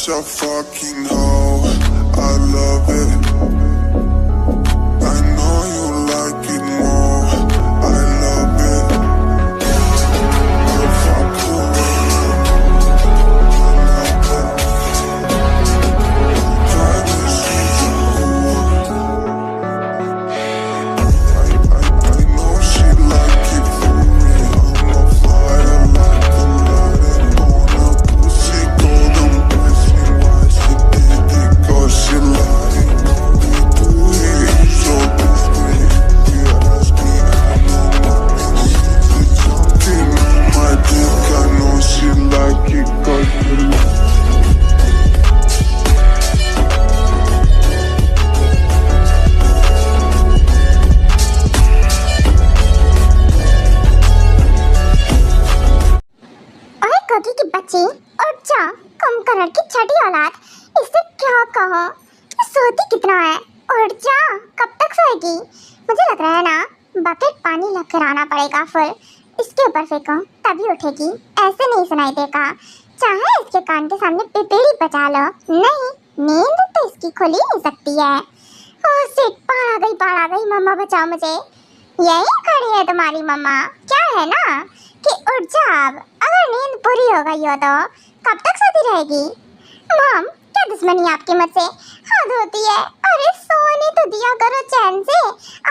such a fucking hoe. I love it. I know you like it more. I love it. I fuck around. I love it. Private she's a whore. I know she like it for me. I'm a fire like a lighter on a pussy golden blessing. Why she did it? 'Cause she like what we do here. So this way, you ask me, I know my she's jumping on my dick. I know she like it 'cause she like it. ओए कोकी की बच्ची, उठ जा। कुंभकर्ण की छठी औलाद, इससे क्या कहो? ये सोती कितना है? उठ जा। कब तक सोएगी? मुझे लग रहा है ना, बकेट पानी लेकर आना पड़ेगा फुल। इसके ऊपर फेंको तभी उठेगी, ऐसे नहीं सुनाई देगा। चाहे इसके कान के सामने पिपीड़ी बजा लो, नहीं, नींद तो इसकी खुल ही नहीं सकती है। ओह शिट, बाढ़ आ गई, मम्मा बचाओ मुझे। यही खड़ी है तुम्हारी मम्मा। क्या है ना कि उठ जा अब। अगर नींद पूरी हो गई हो तो कब तक सोती रहेगी? मॉम, क्या दुश्मनी आपकी मुझसे? हद होती है। अरे सोने तो दिया करो चैन से।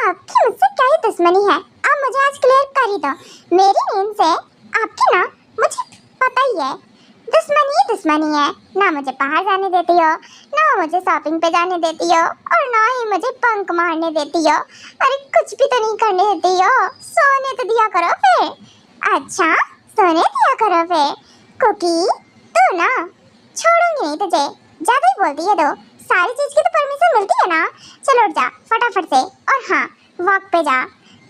आपकी मुझसे क्या ही दुश्मनी है? आप मुझे आज क्लियर कर ही दो। मेरी नींद से आपकी ना, मुझे पता ही है, दुश्मनी है। ना मुझे बाहर जाने देती हो, ना मुझे शॉपिंग पे जाने देती हो, और ना ही मुझे बंक मारने देती हो। अरे कुछ भी तो नहीं करने देती हो। सोने तो दिया करो फिर। अच्छा, सोने दिया करो फिर। कुकी, तू ना छोड़ूंगी नहीं तुझे। ज्यादा ही बोलती है तो। सारी चीज की तो परमिशन मिलती है ना। चलो उठ जा फटाफट से। और हाँ, वॉक पे जा।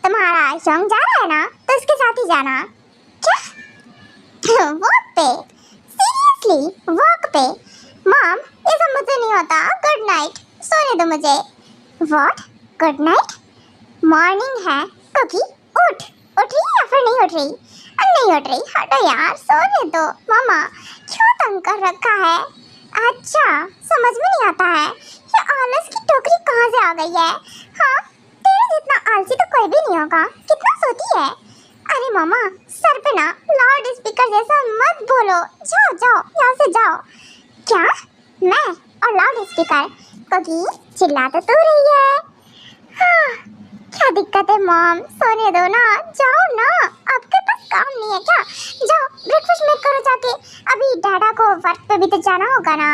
तुम्हारा शौक जा रहा है ना, तो उसके साथ ही जाना। क्या? वॉक पे? सीरियसली वॉक पे? मॉम, ये सब मुझे नहीं होता। गुड नाइट, सोने दो मुझे। व्हाट? Good night? मॉर्निंग है। कुकी, उठ रही है या फिर नहीं उठ रही? नहीं उठ रही, हटो यार, सोने दो। मामा, क्यों तंग कर रखा है? अच्छा, समझ में नहीं आता है, ये आलस की टोकरी कहाँ से आ गई है? हाँ, तेरे जितना आलसी तो कोई भी नहीं होगा। कितना सोती है? अरे मामा, सर पे ना लाउड स्पीकर जैसा मत बोलो। जाओ, यहाँ से जाओ। क्या? मैं और लाउड स्पीकर? क्योंकि चिल्ला तो तू रही है। हाँ, क्या दिक्कत है मॉम? सोने दो ना, जाओ ना। आपके पास काम नहीं है क्या? जाओ ब्रेकफास्ट मेक करो जाके। अभी डैडा को वर्क पे भी तो जाना होगा ना।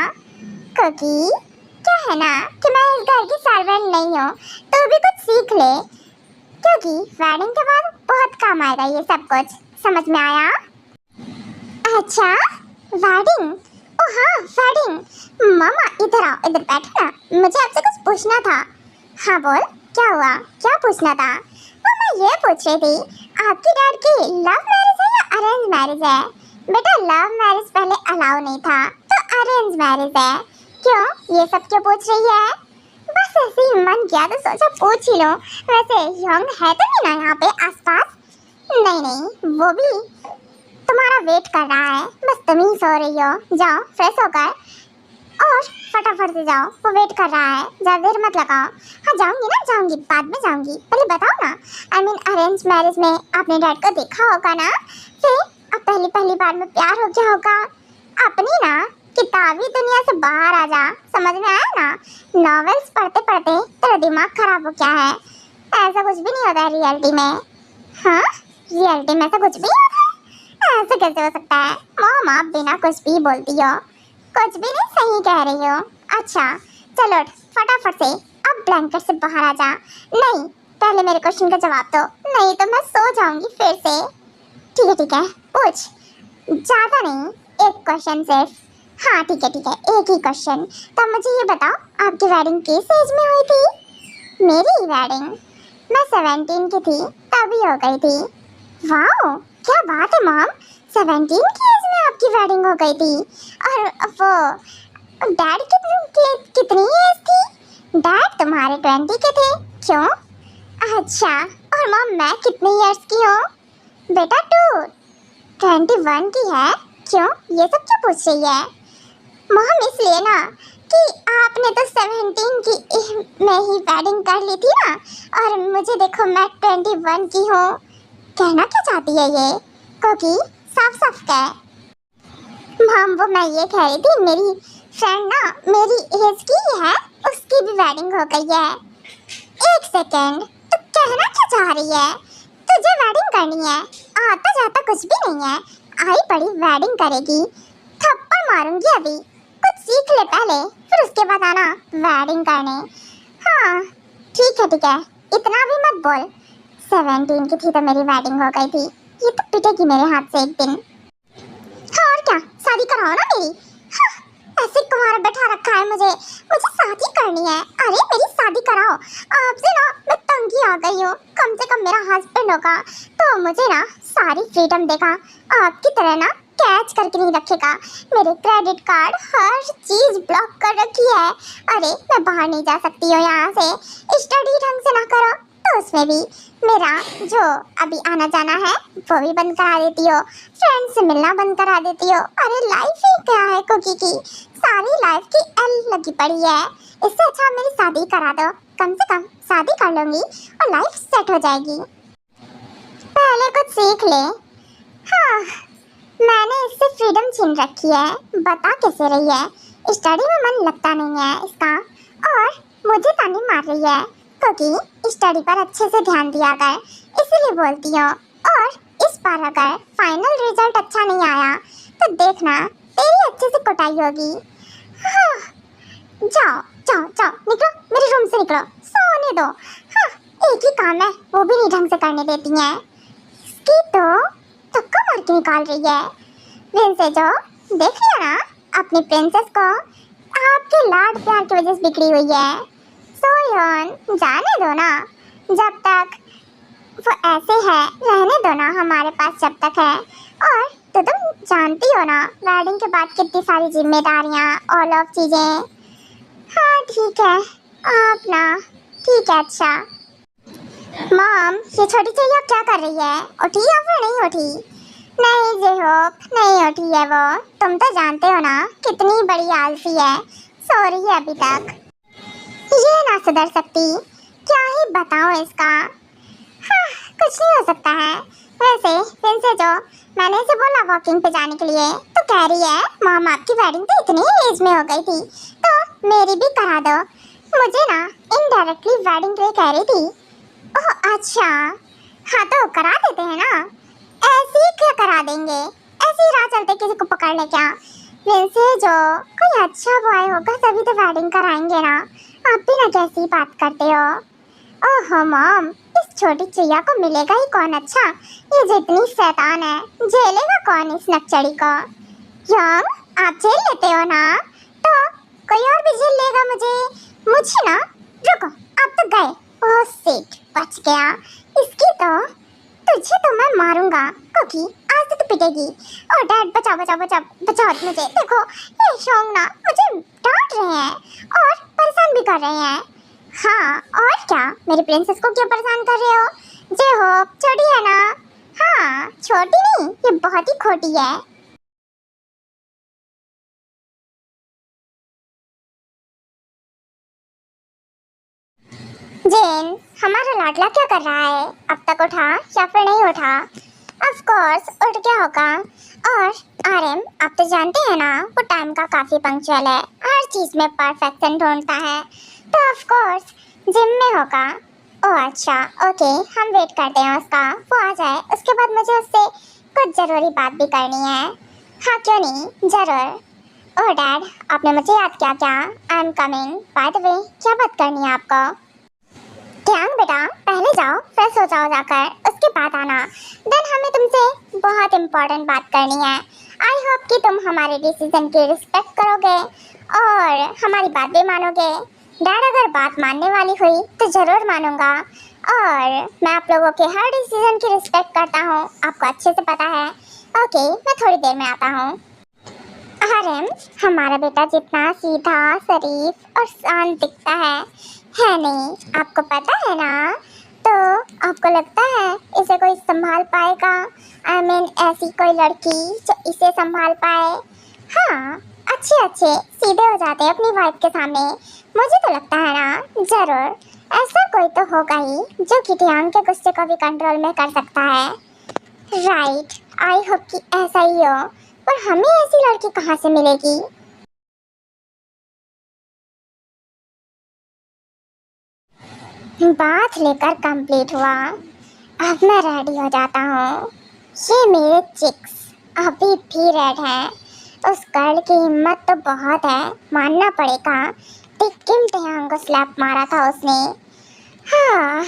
क्योंकि क्या है ना कि मैं इस घर की सर्वेंट नहीं हूँ, तो भी कुछ सीख ले। क्योंकि वेडिंग के बाद बहुत काम आएगा ये सब कुछ। समझ में आया? अच्छा, वेडिंग? ओ हाँ, वेडिंग। मामा इधर आओ, इधर बैठो ना, मुझे आपसे कुछ पूछना था। हाँ बोल, क्या हुआ? क्या पूछना था? वो मैं ये पूछ रही थी, आपकी डैड की लव मैरिज है या अरेंज मैरिज है? बेटा, लव मैरिज पहले अलाउ नहीं था, तो अरेंज मैरिज है। क्यों? ये सब क्यों पूछ रही है? बस ऐसे ही मन किया तो सोचा पूछ ही लो। वैसे यंग है तो नहीं ना यहाँ पे आसपास? नहीं, वो भी तुम्हारा वेट कर रहा है। बस तुम ही सो रही हो। जाओ फ्रेश होकर और फटाफट से जाओ, वो वेट कर रहा है। ज़्यादा देर मत लगाओ। हाँ जाऊंगी, बाद में जाऊंगी। पहले बताओ ना, आई मीन अरेंज मैरिज में आपने डैड को देखा होगा ना, फिर अब पहली बार में प्यार हो गया होगा। अपनी ना किताबी दुनिया से बाहर आ जा। समझ में आया ना? नॉवेल्स पढ़ते पढ़ते तेरा दिमाग खराब हो गया है। ऐसा कुछ भी नहीं होता है रियलिटी में। हाँ, रियलिटी में ऐसा कुछ भी नहीं होता है? ऐसा कैसे हो सकता है? मॉम, आप बिना कुछ भी बोलती हो। कुछ भी नहीं, सही कह रही हो। अच्छा चलो उठ फटाफट से, अब ब्लैंकेट से बाहर आ जा। नहीं, पहले मेरे क्वेश्चन का जवाब दो, नहीं तो मैं सो जाऊंगी फिर से। ठीक है, पूछ। ज़्यादा नहीं, एक क्वेश्चन सिर्फ। हाँ ठीक है, एक ही क्वेश्चन। तो मुझे ये बताओ, आपकी वेडिंग किस एज में हुई थी? मेरी वेडिंग? मैं 17 की थी, तभी हो गई थी। वाह, क्या बात है मॉम, 17 की एज में आपकी वेडिंग हो गई थी। और वो डैड कितनी एज थी? डैड तुम्हारे 20 के थे। क्यों? अच्छा, और मॉम मैं कितने इयर्स की हूँ? बेटा 21 की है। क्यों? ये सब क्यों पूछ रही है? मॉम इसलिए ना कि आपने तो 17 की में ही वेडिंग कर ली थी ना, और मुझे देखो मैं 21 की हूँ। कहना क्या चाहती है ये कुकी? साफ साफ कह। मॉम वो मैं ये कह रही थी, मेरी फ्रेंड ना मेरी एज की ही है, उसकी भी वेडिंग हो गई है। एक सेकेंड, तू कहना क्या चाह रही है? तुझे वेडिंग करनी है? आता जाता कुछ भी नहीं है, आई पड़ी वेडिंग करेगी। थप्पड़ मारूंगी अभी, कुछ सीख ले पहले, फिर उसके बाद आना वेडिंग करने। हाँ ठीक है, इतना भी मत बोल। 17 की थी तो मेरी वेडिंग हो गई थी, ये तो पिटेगी मेरे हाथ से एक दिन। हाँ और क्या, शादी कराओ ना मेरी। हाँ, ऐसे तुम्हारा बैठा रखा है मुझे शादी करनी है। अरे मेरी शादी कराओ, आपसे ना मैं तंगी आ गई हूँ। कम से कम मेरा हस्बैंड होगा तो मुझे ना सारी फ्रीडम देगा, आपकी तरह ना कैच करके नहीं रखेगा। मेरे क्रेडिट कार्ड हर चीज ब्लॉक कर रखी है। अरे मैं बाहर नहीं जा सकती हूँ यहाँ से, स्टडी ढंग से ना करो तो उसमें भी मेरा जो अभी आना जाना है वो भी बंद करा देती हो, फ्रेंड से मिलना बंद करा देती हो। अरे लाइफ ही क्या है कुकी की, सारी लाइफ की एल लगी पड़ी है। इससे अच्छा मेरी शादी करा दो, कम से कम शादी कर लूंगी और लाइफ सेट हो जाएगी। पहले कुछ सीख ले। हाँ मैंने इससे फ्रीडम छीन रखी है, बता कैसे रही है। स्टडी में मन लगता नहीं है इसका, और मुझे ताने मार रही है क्योंकि स्टडी पर अच्छे से ध्यान दिया कर, इसीलिए बोलती हूँ। और इस बार अगर फाइनल रिजल्ट अच्छा नहीं आया तो देखना तेरी अच्छे से कुटाई होगी। हाँ, जाओ जाओ जाओ, निकलो मेरे रूम से, निकलो, सोने दो। हाँ एक ही काम है वो भी नहीं ढंग से करने देती हैं। इसकी तो धक्का मार के निकाल रही है। वैसे जो देख लिया ना अपनी प्रिंसेस को, आपके लाड प्यार की वजह से बिगड़ी हुई है। सोयन जाने दो ना, जब तक वो ऐसे है रहने दो ना हमारे पास जब तक है। और तो तुम जानती हो ना वेडिंग के बाद कितनी सारी जिम्मेदारियाँ ऑल ऑफ चीजें। हाँ ठीक है, आप ना ठीक है। अच्छा मॉम ये छोटी चैया क्या कर रही है, उठी या फिर नहीं उठी? नहीं जेहोप नहीं उठी है वो, तुम तो जानते हो ना कितनी बड़ी आलसी है, सो रही है अभी तक। ये ना सुधर सकती, क्या ही बताऊं इसका। हाँ कुछ नहीं हो सकता है। वैसे फिर जो मैंने इसे बोला वॉकिंग पे जाने के लिए तो कह रही है मॉम आपकी वेडिंग तो इतनी एज में हो गई थी तो मेरी भी करा दो। मुझे ना इनडायरेक्टली वेडिंग के लिए कह रही थी। ओह अच्छा, हाँ तो करा देते हैं ना, ऐसे ही क्या करा देंगे, ऐसे ही राह चलते किसी को पकड़ ले क्या? वैसे जो कोई अच्छा बॉय होगा तभी तो वेडिंग कराएंगे ना, आप भी ना कैसी बात करते हो। ओहो मॉम, इस छोटी चिड़िया को मिलेगा ही कौन अच्छा, ये जितनी शैतान है झेलेगा कौन इस नकचड़ी को। यंग आप झेल लेते हो ना, तो कोई और भी झेल लेगा मुझे ना। रुको आप तो गए, ओह शिट बच गया। इसकी तो तुझे तो मैं मारूंगा क्योंकि आज तो तू पिटेगी। और डैड बचाओ बचाओ बचाओ बचाओ मुझे, देखो ये शोंग ना मुझे डांट रहे हैं और परेशान भी कर रहे हैं। हाँ और क्या, मेरी प्रिंसेस को क्यों परेशान कर रहे हो? जे हो छोटी है ना। हाँ छोटी नहीं, ये बहुत ही खोटी है। जेन हमारा लाडला क्या कर रहा है, अब तक उठा या फिर नहीं उठा? ऑफ कोर्स उठ गया होगा। और आरएम आप तो जानते हैं ना वो टाइम का काफी पंक्चुअल है, हर चीज में परफेक्शन ढूंढता है, तो ऑफ कोर्स जिम में होगा। ओह अच्छा ओके, हम वेट करते हैं उसका, वो आ जाए उसके बाद मुझे उससे कुछ जरूरी बात भी करनी है। हाँ क्यों नहीं, जरूर। ओह डैड आपने मुझे याद किया क्या? I am coming. By the way क्या बात करनी है आपको? ध्यान बेटा, पहले जाओ फ्रेश हो जाओ जाकर, उसके बाद आना। देन हमें तुमसे बहुत इम्पोर्टेंट बात करनी है। आई होप कि तुम हमारे डिसीजन की रिस्पेक्ट करोगे और हमारी बात भी मानोगे। डैड अगर बात मानने वाली हुई तो ज़रूर मानूंगा, और मैं आप लोगों के हर डिसीजन की रिस्पेक्ट करता हूँ, आपको अच्छे से पता है। ओके मैं थोड़ी देर में आता हूँ। आरएम हमारा बेटा जितना सीधा शरीफ और शांत दिखता है नहीं, आपको पता है ना? तो आपको लगता है इसे कोई संभाल पाएगा? आई मीन ऐसी कोई लड़की जो इसे संभाल पाए? हाँ अच्छे अच्छे सीधे हो जाते हैं अपनी वाइफ के सामने। मुझे तो लगता है ना जरूर ऐसा कोई तो होगा ही जो कि टियांग के गुस्से को भी कंट्रोल में कर सकता है। राइट, आई होप कि ऐसा ही हो, पर हमें ऐसी लड़की कहाँ से मिलेगी? बात लेकर कंप्लीट हुआ, अब मैं रेडी हो जाता हूँ। ये मेरे चिक्स अभी भी रेड हैं। उस गर्ल की हिम्मत तो बहुत है, मानना पड़ेगा। टिक्किम टियांग को स्लैप मारा था उसने। हाँ,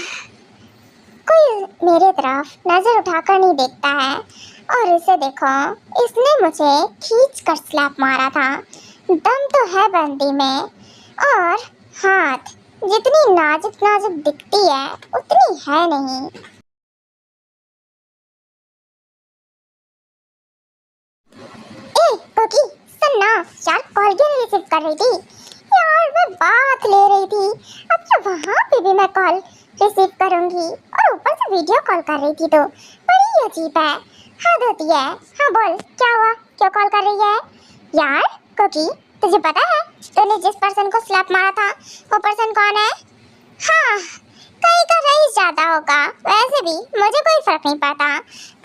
कोई मेरे तरफ नजर उठाकर नहीं देखता है। और इसे देखो, इसने मुझे खींच कर स्लैप मारा था। दम तो है बंदी में। और हाथ जितनी नाजुक नाजुक दिखती है उतनी है नहीं। ए कोकी, सुन ना यार, कॉल क्यों नहीं रिसीव कर रही थी? यार मैं बात ले रही थी, अब क्या वहाँ पे भी मैं कॉल रिसीव करूंगी? और ऊपर से वीडियो कॉल कर रही थी, तो बड़ी अजीब है, हद होती है। हाँ बोल, क्या हुआ, क्यों कॉल कर रही है? यार कोकी, तुझे पता है तूने जिस पर्सन को स्लैप मारा था वो पर्सन कौन है? हाँ, कहीं का रईस ज्यादा होगा। वैसे भी मुझे कोई फर्क नहीं पड़ता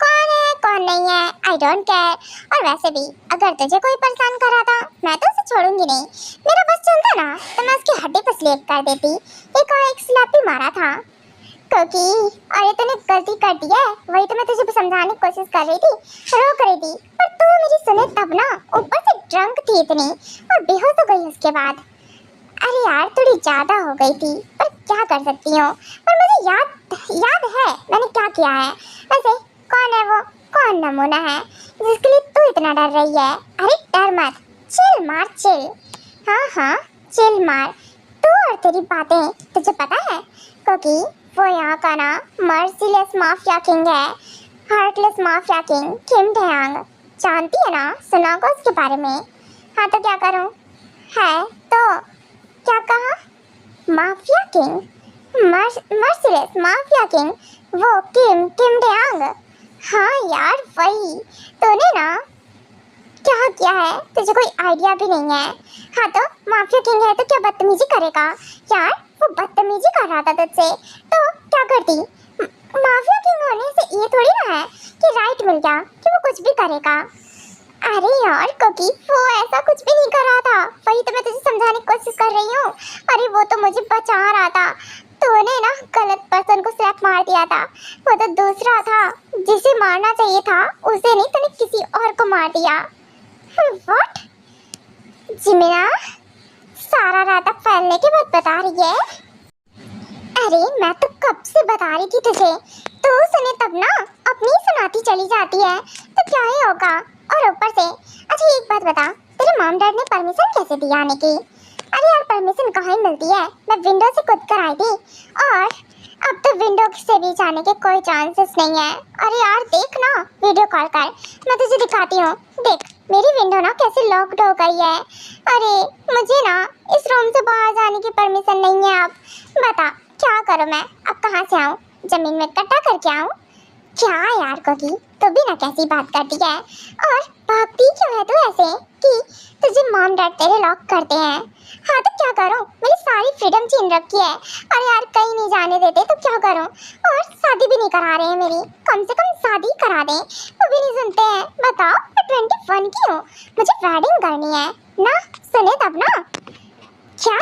कौन है कौन नहीं है, आई डोंट केयर। और वैसे भी अगर तुझे कोई परेशान कर रहा था मैं तो उसे छोड़ूंगी नहीं। मेरा बस चलता ना तो मैं उसकी हड्डी पर स्लेप कर देती। एक और एक स्लैप भी मारा था। क्योंकि अरे तूने गलती कर दी है, वही तो मैं तुझे समझाने की कोशिश कर रही थी, रोक रही थी, पर तू मेरी सुने तब ना। ऊपर से ड्रंक थी इतनी और बेहोश हो गई उसके बाद। अरे यार थोड़ी ज्यादा हो गई थी, पर क्या कर सकती हूँ। पर मुझे याद है मैंने क्या किया है। वैसे कौन है वो, कौन नमूना है जिसके लिए तू इतना डर रही है? अरे डर मत, चिल मार चिल। हाँ हाँ, चिल मार। तू और तेरी बातें, तुझे पता है क्योंकि वो यहाँ का ना मर्सीलेस माफिया किंग है, हार्टलेस माफिया किंग किम टेयांग। जानती है ना, सुना होगा उसके बारे में। हाँ तो क्या करूँ? है तो क्या कहा? Mafia king, merciless mafia king, वो किम टेयांग। हाँ यार वही। तूने ना क्या किया है तुझे कोई आइडिया भी नहीं है। हाँ तो माफिया किंग है तो क्या बदतमीजी करेगा? यार वो बदतमीजी कर रहा था तुझसे, तो क्या करती? माफिया किंग होने से ये थोड़ी ना है कि राइट मिल गया कि वो कुछ भी करेगा। अरे यार क्योंकि वो ऐसा कुछ भी नहीं कर रहा था, वही तो मैं तुझे समझाने की कोशिश कर रही हूँ। अरे वो तो मुझे बचा रहा था। तूने ना गलत पर्सन को स्लैप मार दिया था, वो तो दूसरा था जिसे मारना चाहिए था, उसे नहीं, तूने किसी और को मार दिया। व्हाट? जिमिना सारा रात फैलने के बाद बता रही है? अरे मैं तो कब से बता रही थी तुझे, तू सुने तब ना अपनी सुनाती चली जाती है, तो क्या ही होगा। और ऊपर से अच्छा एक बात बता, तेरे मॉम डैड ने परमिशन कैसे दी आने की? अरे यार परमिशन कहाँ ही मिलती है, मैं विंडो से कूद कर आई थी और अब तो विंडो से भी जाने के कोई चांसेस नहीं है। अरे यार देख ना, वीडियो कॉल कर, मैं तुझे दिखाती हूँ। देख मेरी विंडो ना कैसे लॉक्ड हो गई है। अरे मुझे ना इस रूम से बाहर जाने की परमिशन नहीं है। अब बता क्या करूँ मैं, अब कहाँ से आऊँ? जमीन में कट्टा करके आऊँ? क्या यार कोकी, तो भी ना कैसी बात करती है। और भागती क्यों है तू ऐसे कि तुझे मॉम डैड तेरे लॉक करते हैं? हाँ तो क्या करूँ, मेरी सारी फ्रीडम छीन रखी है। अरे यार कहीं नहीं जाने देते तो क्या करूँ? और शादी भी नहीं करा रहे हैं मेरी, कम से कम शादी करा दें, वो भी नहीं सुनते हैं। बताओ मैं 21 की हूँ, मुझे वेडिंग करनी है ना, सुने तब ना। क्या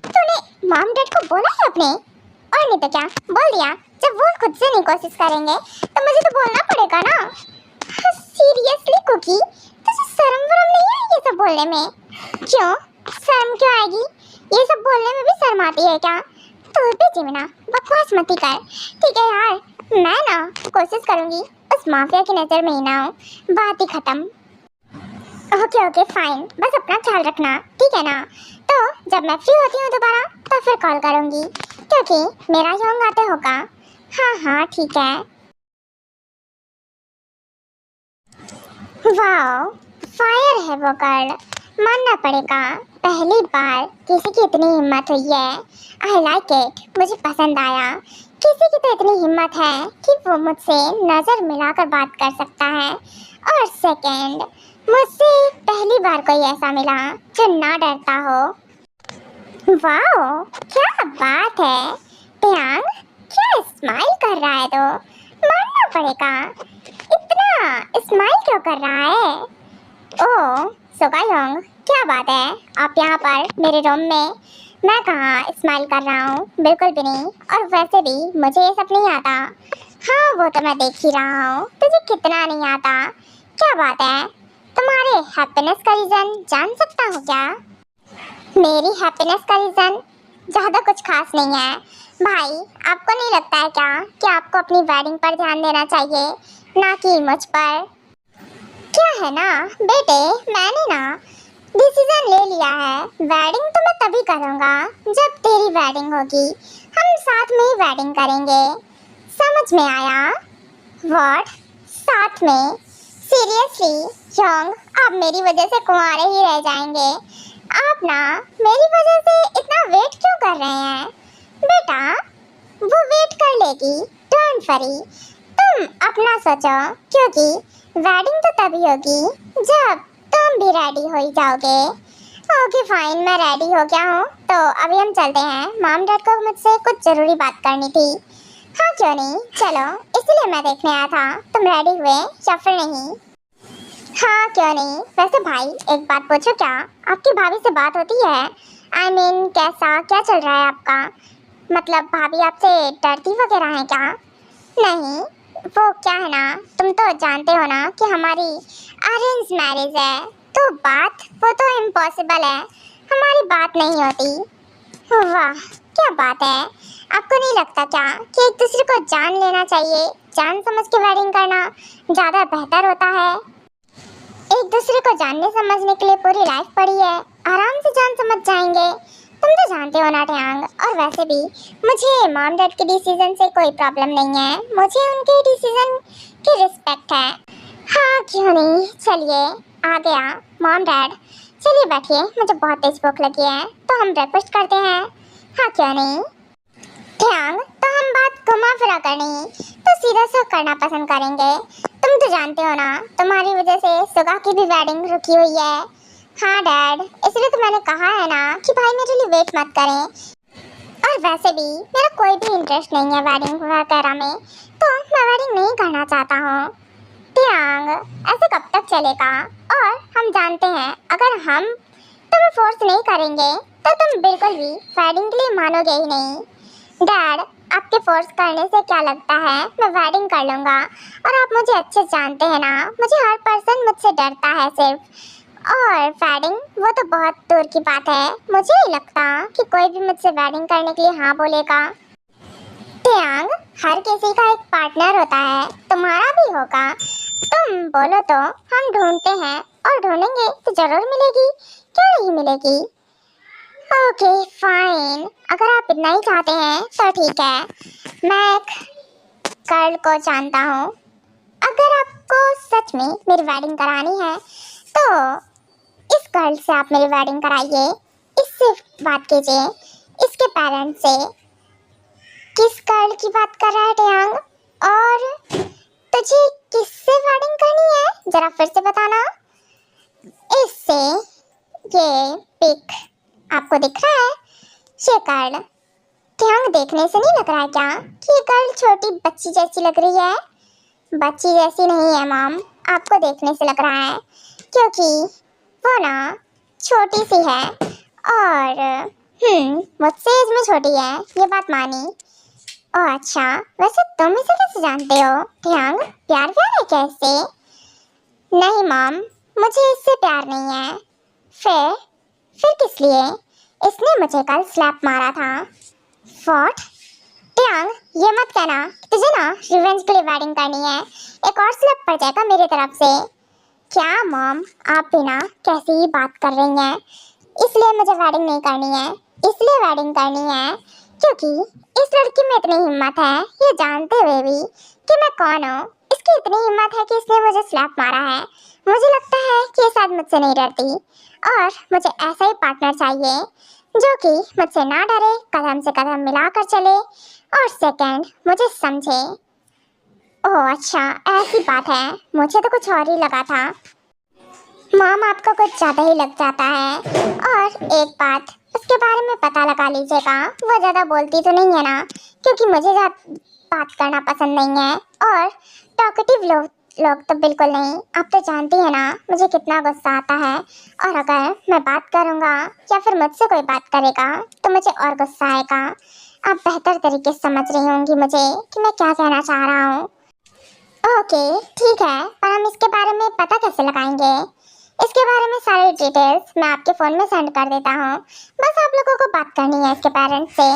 तूने मॉम डैड को बोला है अपने? और नहीं तो क्या बोल दिया, जब वो खुद से नहीं कोशिश करेंगे तो मुझे तो बोलना पड़ेगा ना। सीरियसली कुकी, तुझे शर्म वरम नहीं है ये सब बोलने में? क्यों शर्म क्यों आएगी, ये सब बोलने में भी शर्म आती है क्या? तू भी जिमिना बकवास मत ही कर, ठीक है यार। मैं ना कोशिश करूंगी उस माफिया की नजर में ही ना हूँ, बात ही खत्म। ओके ओके फाइन, बस अपना ख्याल रखना, ठीक है ना? तो जब मैं फ्री होती हूँ दोबारा तो फिर कॉल करूँगी, क्योंकि मेरा यंग आते होगा। हाँ हाँ ठीक है। वाओ फायर है वो गर्ल, मानना पड़ेगा, पहली बार किसी की इतनी हिम्मत हुई है। आई लाइक इट, मुझे पसंद आया। किसी की तो इतनी हिम्मत है कि वो मुझसे नज़र मिलाकर बात कर सकता है। और सेकंड मुझसे पहली बार कोई ऐसा मिला जो ना डरता हो। वाओ, क्या बात है टियांग, क्या स्माइल कर रहा है, तो मानना पड़ेगा। इतना स्माइल क्यों कर रहा है? ओह सोगायोंग, क्या बात है, आप यहाँ पर मेरे रूम में? मैं कहाँ स्माइल कर रहा हूँ, बिल्कुल भी नहीं। और वैसे भी मुझे ये सब नहीं आता। हाँ वो तो मैं देख ही रहा हूँ, तुझे कितना नहीं आता। क्या बात है, तुम्हारे हैप्पीनेस का रीज़न जान सकता हूँ क्या? मेरी हैप्पीनेस का रीज़न ज़्यादा कुछ खास नहीं है भाई। आपको नहीं लगता है क्या कि आपको अपनी वेडिंग पर ध्यान देना चाहिए, ना कि मुझ पर? क्या है ना बेटे, मैंने ना डिसीजन ले लिया है। वेडिंग तो मैं तभी करूँगा जब तेरी वेडिंग होगी। हम साथ में ही वेडिंग करेंगे, समझ में आया? व्हाट, साथ में? सीरियसली योंग, आप मेरी वजह से कुंवारे ही रह जाएंगे। आप ना मेरी वजह से इतना वेट क्यों कर रहे हैं? बेटा वो वेट कर लेगी, डोंट वरी। तुम अपना सोचो, क्योंकि वेडिंग तो तभी होगी जब तुम भी रेडी हो ही जाओगे। ओके फाइन, मैं रेडी हो गया हूँ, तो अभी हम चलते हैं। मॉम डैड को मुझसे कुछ ज़रूरी बात करनी थी। हाँ क्यों नहीं, चलो, इसलिए मैं देखने आया था तुम रेडी हुए या फिर नहीं। हाँ क्यों नहीं। वैसे भाई एक बात पूछो, क्या आपकी भाभी से बात होती है? I mean, कैसा क्या चल रहा है आपका? मतलब भाभी आपसे डरती वगैरह है क्या? नहीं, वो क्या है ना, तुम तो जानते हो ना कि हमारी अरेंज मैरिज है, तो बात वो तो इम्पॉसिबल है, हमारी बात नहीं होती। वाह क्या बात है, आपको नहीं लगता क्या कि एक दूसरे को जान लेना चाहिए? जान समझ के वेडिंग करना ज़्यादा बेहतर होता है। एक दूसरे को जानने समझने के लिए पूरी लाइफ पड़ी है, आराम से जान समझ जाएंगे। तुम तो जानते हो ना टियांग, और वैसे भी मुझे मॉम डैड के डिसीजन से कोई प्रॉब्लम नहीं है, मुझे उनके डिसीजन की रिस्पेक्ट है। हाँ क्यों नहीं, चलिए आ गया मॉम डैड, चलिए बैठिए, मुझे बहुत तेज भूख लगी है, तो हम ब्रेकफास्ट करते हैं। हाँ क्यों नहीं टियांग, तो हम बात घुमा फिरा कर नहीं तो सीधा सा करना पसंद करेंगे। तुम तो जानते हो ना, तुम्हारी वजह से सुगा की भी वेडिंग रुकी हुई है। हाँ डैड, इसलिए तो मैंने कहा है ना कि भाई मेरे लिए वेट मत करें। और वैसे भी मेरा कोई भी इंटरेस्ट नहीं है वेडिंग वगैरह में, तो मैं वेडिंग नहीं करना चाहता हूँ। टियांग ऐसे कब तक चलेगा? और हम जानते हैं अगर हम तुम्हें फोर्स नहीं करेंगे तो तुम बिल्कुल भी वेडिंग के लिए मानोगे ही नहीं। डैड आपके फोर्स करने से क्या लगता है, मैं वेडिंग कर लूँगा। और आप मुझे अच्छे से जानते हैं ना, मुझे हर पर्सन मुझसे डरता है सिर्फ, और वेडिंग वो तो बहुत दूर की बात है। मुझे नहीं लगता कि कोई भी मुझसे वेडिंग करने के लिए हाँ बोलेगा। टियांग हर किसी का एक पार्टनर होता है, तुम्हारा भी होगा। तुम बोलो तो हम ढूंढते हैं, और ढूंढेंगे तो जरूर मिलेगी, क्यों नहीं मिलेगी? ओके फाइन, अगर आप इतना ही चाहते हैं तो ठीक है। मैं एक गर्ल को जानता हूँ, अगर आपको सच में मेरी वेडिंग करानी है तो इस गर्ल से आप मेरी वेडिंग कराइए। इससे बात कीजिए, इसके पेरेंट्स से। किस गर्ल की बात कर रहा है टियांग? और तुझे किससे वेडिंग करनी है, जरा फिर से बताना। इससे, ये पिक आपको दिख रहा है, ये गर्ल। टियांग देखने से नहीं लग रहा है क्या कि ये गर्ल छोटी बच्ची जैसी लग रही है? बच्ची जैसी नहीं है मॉम, आपको देखने से लग रहा है, क्योंकि वो ना छोटी सी है, और मुझसे एज में छोटी है, ये बात मानी। ओह अच्छा, वैसे तुम इसे कैसे जानते हो टियांग? प्यार प्यार है क्या इससे? नहीं मॉम, मुझे इससे प्यार नहीं है। फिर किस लिए? इसने मुझे कल स्लैप मारा था। व्हाट? टियांग ये मत कहना तुझे ना रिवेंज के लिए वेडिंग करनी है, एक और स्लैप पड़ जाएगा मेरी तरफ से। क्या मॉम, आप भी ना कैसी ही बात कर रही हैं? इसलिए मुझे वेडिंग नहीं करनी है, इसलिए वेडिंग करनी है क्योंकि इस लड़की में इतनी हिम्मत है, ये जानते हुए भी कि मैं कौन हूँ, इसकी इतनी हिम्मत है कि इसने मुझे स्लैप मारा है। मुझे लगता है कि ये शायद मुझसे नहीं डरती, और मुझे ऐसा ही पार्टनर चाहिए जो कि मुझसे ना डरे, कदम से कदम मिलाकर चले, और सेकंड मुझे समझे। ओह अच्छा, ऐसी बात है, मुझे तो कुछ और ही लगा था। मॉम आपको कुछ ज़्यादा ही लग जाता है। और एक बात, उसके बारे में पता लगा लीजिएगा, वो ज़्यादा बोलती तो नहीं है ना, क्योंकि मुझे बात करना पसंद नहीं है। और टॉकेटिव लोग तो बिल्कुल नहीं। आप तो जानती है ना मुझे कितना गुस्सा आता है, और अगर मैं बात करूँगा या फिर मुझसे कोई बात करेगा तो मुझे और गुस्सा आएगा। आप बेहतर तरीके से समझ रही होंगी मुझे कि मैं क्या कहना चाह रहा हूँ। ओके ठीक है, पर हम इसके बारे में पता कैसे लगाएंगे? इसके बारे में सारी डिटेल्स मैं आपके फ़ोन में सेंड कर देता हूँ। बस आप लोगों को बात करनी है इसके पेरेंट्स से।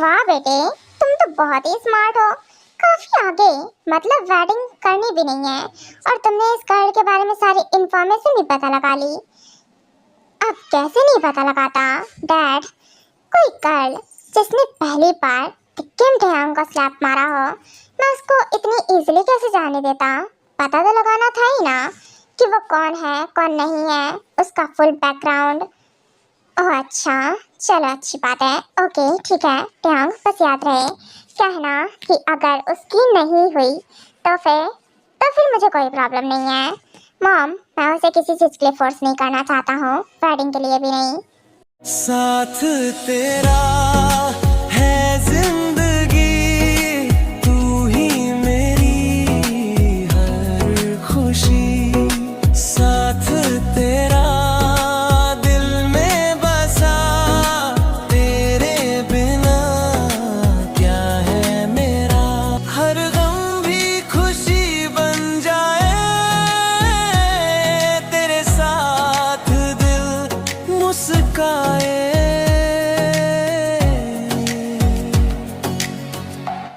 वाह बेटे, तुम तो बहुत ही स्मार्ट हो, काफ़ी आगे। मतलब वेडिंग करनी भी नहीं है और तुमने इस गर्ल के बारे में सारी इन्फॉर्मेशन भी पता लगा ली। अब कैसे नहीं पता लगाता डैड? कोई गर्ल जिसने पहली बार किम टेयांग को स्लैप मारा हो, मैं उसको इतनी इजीली कैसे जाने देता? पता तो लगाना था ही ना कि वो कौन है कौन नहीं है, उसका फुल बैकग्राउंड। ओह अच्छा, चलो अच्छी बात है। ओके ठीक है टेयांग, बस याद रहे कहना कि अगर उसकी नहीं हुई तो फिर मुझे कोई प्रॉब्लम नहीं है। मॉम, मैं उसे किसी चीज़ के लिए फोर्स नहीं करना चाहता हूँ, वेडिंग के लिए भी नहीं। साथ तेरा